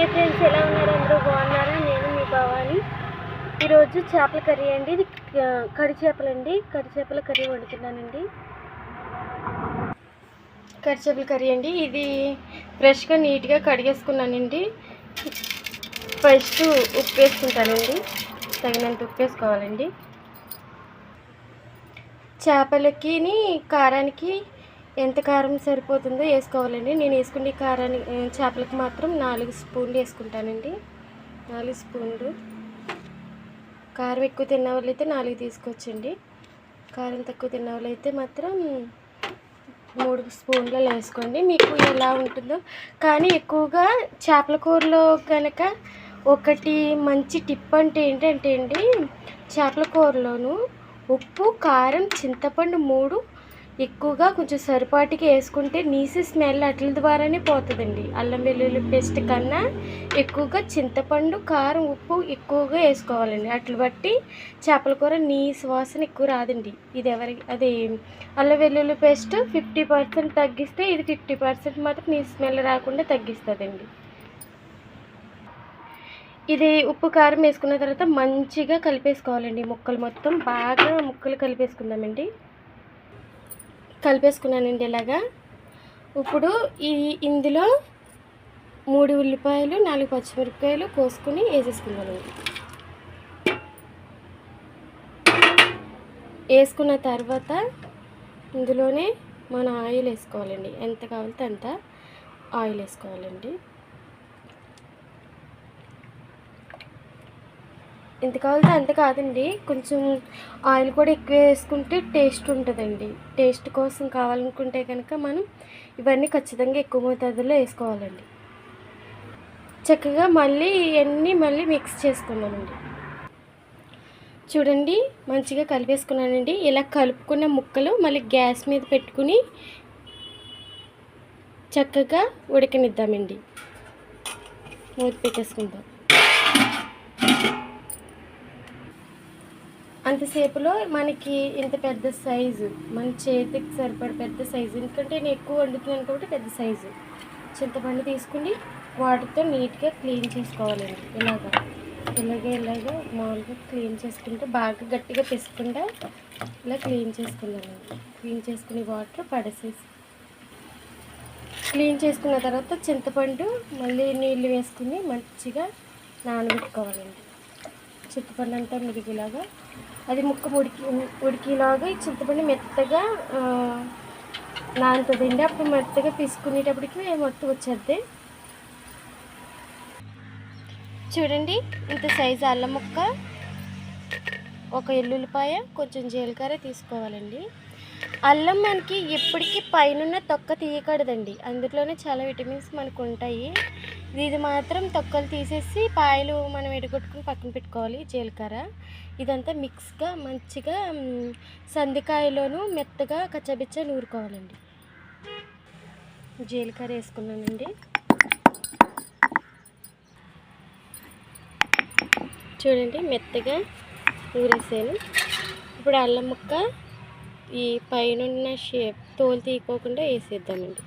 Hi friends, ఎలా ఉన్నారు? అందరూ బాగున్నారా? నేను మీ భవాని. ఈరోజు చేపల కర్రీ అండి. ఇది కడి చేపలండి. కడి చేపల కర్రీ వండుతున్నానండి. కడి చేపల కర్రీ అండి. ఇది ఫ్రెష్గా నీట్గా కడిగేసుకున్నానండి. ఫస్ట్ ఉప్పు వేసుకుంటానండి. తగినంత ఉప్పు వేసుకోవాలండి. చేపలకి కారానికి ఎంత కారం సరిపోతుందో వేసుకోవాలండి. నేను వేసుకునే కారానికి చేపలకు మాత్రం 4 స్పూన్లు వేసుకుంటానండి. 4 స్పూన్లు. కారం ఎక్కువ తిన్న వాళ్ళు అయితే 4 తీసుకోవచ్చండి. కారం తక్కువ తిన్న వాళ్ళు అయితే మాత్రం 3 స్పూన్లు వేసుకోండి, మీకు ఎలా ఉంటుందో. కానీ ఎక్కువగా చేపల కూరలో కనుక ఒకటి మంచి టిప్ అంటే ఏంటంటే అండి, చేపల కూరలోను ఉప్పు, కారం, చింతపండు 3 ఎక్కువగా కొంచెం సరిపాటికి వేసుకుంటే నీసు స్మెల్ అట్ల ద్వారానే పోతుందండి. అల్లం వెల్లుల్లి పేస్ట్ కన్నా ఎక్కువగా చింతపండు, కారం, ఉప్పు ఎక్కువగా వేసుకోవాలండి. అట్లు బట్టి చేపల కూర నీసు వాసన ఎక్కువ రాదండి. ఇది అది అల్లం వెల్లుల్లి పేస్ట్ 50% తగ్గిస్తే ఇది 50% మాత్రం నీసు స్మెల్ రాకుండా తగ్గిస్తుందండి. ఇది ఉప్పు కారం వేసుకున్న తర్వాత మంచిగా కలిపేసుకోవాలండి. ముక్కలు మొత్తం బాగా ముక్కలు కలిపేసుకుందామండి. కలిపేసుకున్నానండి ఇలాగా. ఇప్పుడు ఇందులో 3 ఉల్లిపాయలు, 4 పచ్చిమిరపకాయలు కోసుకుని వేసేసుకుందామండి. వేసుకున్న తర్వాత ఇందులోనే మనం ఆయిల్ వేసుకోవాలండి. ఎంత కావాలంటే అంత ఆయిల్ వేసుకోవాలండి. ఎంత కావాలంటే అంత కాదండి, కొంచెం ఆయిల్ కూడా ఎక్కువ వేసుకుంటే టేస్ట్ ఉంటుందండి. టేస్ట్ కోసం కావాలనుకుంటే కనుక మనం ఇవన్నీ ఖచ్చితంగా ఎక్కువ మోతాదులో వేసుకోవాలండి. చక్కగా ఇవన్నీ మళ్ళీ మిక్స్ చేసుకుందామండి. చూడండి, మంచిగా కలిపేసుకున్నానండి. ఇలా కలుపుకున్న ముక్కలు మళ్ళీ గ్యాస్ మీద పెట్టుకుని చక్కగా ఉడకనిద్దామండి. మూత పెట్టేసుకుందాం. అంతసేపులో మనకి ఇంత పెద్ద సైజు, మన చేతికి సరిపడ పెద్ద సైజు, ఎందుకంటే నేను ఎక్కువ వండుతున్నాను కాబట్టి పెద్ద సైజు చింతపండు తీసుకుని వాటర్తో నీట్గా క్లీన్ చేసుకోవాలండి. ఇలాగా మామూలుగా క్లీన్ చేసుకుంటే బాగా గట్టిగా పిసకుండా ఇలా క్లీన్ చేసుకున్నానండి. క్లీన్ చేసుకుని వాటర్ పడేసేసి క్లీన్ చేసుకున్న తర్వాత చింతపండు మళ్ళీ నీళ్ళు వేసుకుని మంచిగా నానబెట్టుకోవాలండి. చింతపండు అంతా మురిగిలాగా, అది ముక్క ఉడికిలాగా ఈ చింతపండు మెత్తగా నానుతుందండి. అప్పుడు మెత్తగా తీసుకునేటప్పటికి మొత్తం వచ్చేద్ది. చూడండి, ఇంత సైజు అల్లం ముక్క, ఒక ఎల్లుల్లిపాయ, కొంచెం జీలకర్ర తీసుకోవాలండి. అల్లం మనకి ఎప్పటికీ పైన తొక్క తీయకూడదండి. అందులోనే చాలా విటమిన్స్ మనకు ఉంటాయి. ఇది మాత్రం తొక్కలు తీసేసి పాయలు మనం ఎడగొట్టుకుని పక్కన పెట్టుకోవాలి. జీలకర్ర ఇదంతా మిక్స్గా మంచిగా సందికాయలోను మెత్తగా కచ్చబిచ్చ నూరుకోవాలండి. జీలకర్ర వేసుకున్నానండి. చూడండి, మెత్తగా నూరేసాను. ఇప్పుడు అల్లం ముక్క ఈ పైన తోలు తీయకోకుండా వేసేద్దామండి.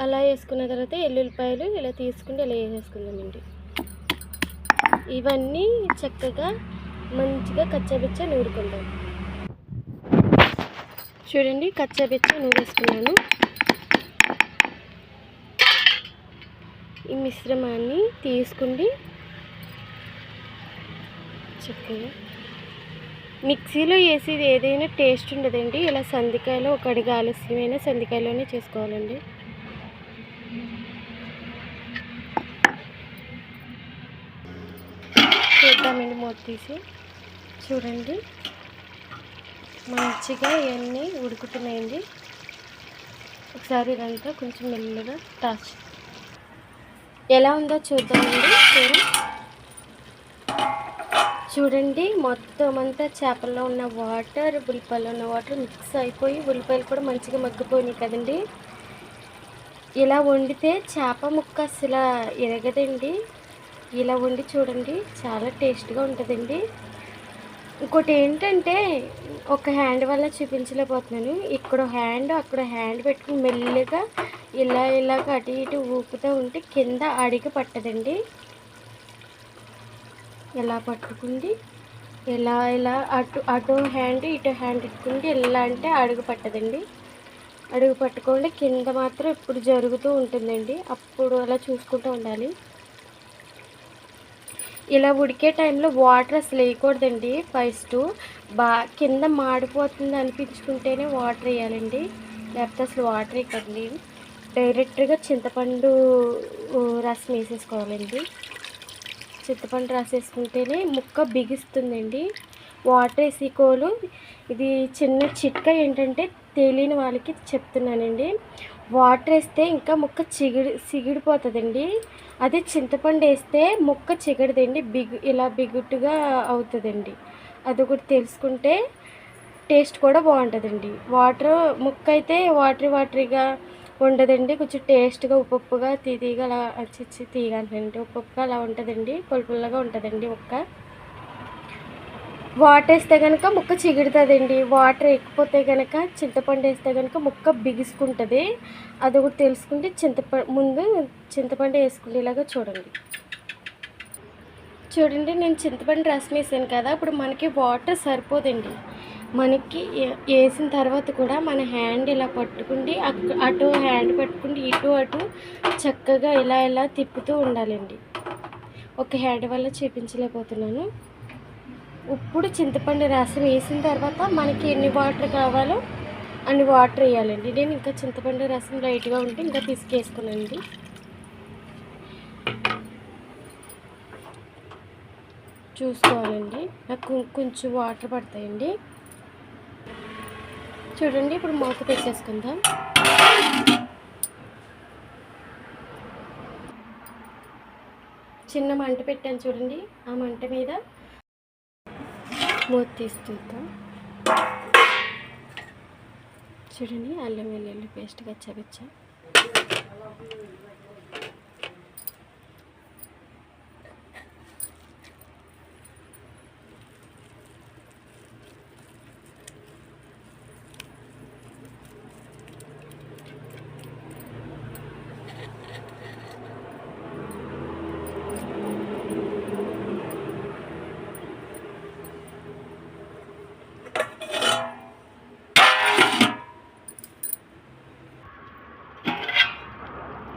అలా వేసుకున్న తర్వాత ఎల్లుల్లిపాయలు ఇలా తీసుకుని ఇలా వేసేసుకుందామండి. ఇవన్నీ చక్కగా మంచిగా కచ్చాబిచ్చ నూరుకుందాం. చూడండి, కచ్చాబిచ్చ నూరేసుకున్నాను. ఈ మిశ్రమాన్ని తీసుకుండి చక్కగా మిక్సీలో వేసేది ఏదైనా టేస్ట్ ఉండదండి. ఇలా సందికాయలో ఒక అడుగు ఆలస్యమైన సందికాయలోనే చేసుకోవాలండి. చూద్దామండి మూత తీసి. చూడండి, మంచిగా ఇవన్నీ ఉడుకుతున్నాయండి. ఒకసారి ఇదంతా కొంచెం మెల్లగా టచ్ ఎలా ఉందో చూద్దామండి. చూడండి, మొత్తం అంతా చేపల్లో ఉన్న వాటర్, ఉల్లిపాయలో ఉన్న వాటర్ మిక్స్ అయిపోయి ఉల్లిపాయలు కూడా మంచిగా మగ్గిపోయినాయి కదండి. ఇలా వండితే చేప ముక్క అసలు ఎరగదండి. ఇలా వండి చూడండి, చాలా టేస్ట్గా ఉంటుందండి. ఇంకోటి ఏంటంటే ఒక హ్యాండ్ వల్ల చూపించలేకపోతున్నాను. ఇక్కడ హ్యాండ్ అక్కడ హ్యాండ్ పెట్టుకుని మెల్లిగా ఇలాగ అటు ఇటు ఊపుతూ ఉంటే కింద అడిగి పట్టదండి. ఎలా పట్టుకుంది ఇలా అటు హ్యాండ్ ఇటు హ్యాండ్ ఇట్టుకుంటే ఎలా అంటే అడుగు పట్టదండి. అడుగు పట్టుకోండి, కింద మాత్రం ఇప్పుడు జరుగుతూ ఉంటుందండి. అప్పుడు అలా చూసుకుంటూ ఉండాలి. ఇలా ఉడికే టైంలో వాటర్ అసలు వేయకూడదండి. ఫస్ట్ కింద మాడిపోతుంది అనిపించుకుంటేనే వాటర్ వేయాలండి, లేకపోతే అసలు వాటర్ వేయకండి. డైరెక్ట్గా చింతపండు రసం వేసేసుకోవాలండి. చింతపండు రసం వేసుకుంటేనే ముక్క బిగిస్తుందండి. వాటర్ వేసుకోలు. ఇది చిన్న చిట్కా ఏంటంటే తెలియని వాళ్ళకి చెప్తున్నానండి. వాటర్ వేస్తే ఇంకా ముక్క సిగిడిపోతుందండి. అదే చింతపండు వేస్తే ముక్క చిగడదండి, ఇలా బిగుట్టుగా అవుతుందండి. అది ఒకటి తెలుసుకుంటే టేస్ట్ కూడా బాగుంటుందండి. ముక్క అయితే వాటరీగా ఉండదండి, కొంచెం టేస్ట్గా ఉప్పుగా తీగా అలా తీయగలండి. ఉప్పుగా అలా ఉంటుందండి, పులుపుల్లగా ఉంటుందండి ముక్క. వాటర్ వేస్తే కనుక ముక్క చిగుడుతుందండి. వాటర్ ఎక్కిపోతే కనుక చింతపండు వేస్తే కనుక ముక్క బిగుసుకుంటుంది. అది ఒకటి తెలుసుకుంటే ముందు చింతపండు వేసుకునేలాగా చూడండి. నేను చింతపండు రసం వేసాను కదా, ఇప్పుడు మనకి వాటర్ సరిపోదండి. మనకి వేసిన తర్వాత కూడా మన హ్యాండ్ ఇలా పట్టుకుండి అటు హ్యాండ్ పట్టుకుండి ఇటు అటు చక్కగా ఇలా తిప్పుతూ ఉండాలండి. ఒక హ్యాండ్ వల్ల చూపించలేకపోతున్నాను. ఇప్పుడు చింతపండు రసం వేసిన తర్వాత మనకి ఎన్ని వాటర్ కావాలో అన్ని వాటర్ వేయాలండి. నేను ఇంకా చింతపండు రసం లైట్గా ఉంటే ఇంకా తీసుకేసుకున్నానండి. చూసుకోవాలండి, నాకు కొంచెం వాటర్ పడతాయండి. చూడండి, ఇప్పుడు మూత పెట్టేసుకుందాం. చిన్న మంట పెట్టాను చూడండి, ఆ మంట మీద మూత తీస్తుంటాం. చూడండి, అల్లం వెల్లుల్లి పేస్ట్ గచ్చా.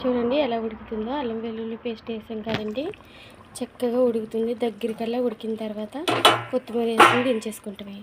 చూడండి ఎలా ఉడుకుతుందో. అల్లం వెల్లుల్లి పేస్ట్ వేసాం కదండి, చక్కగా ఉడుకుతుంది. దగ్గరికల్లా ఉడికిన తర్వాత కొత్తిమీర వేసుకుని దించేసుకుంటామే.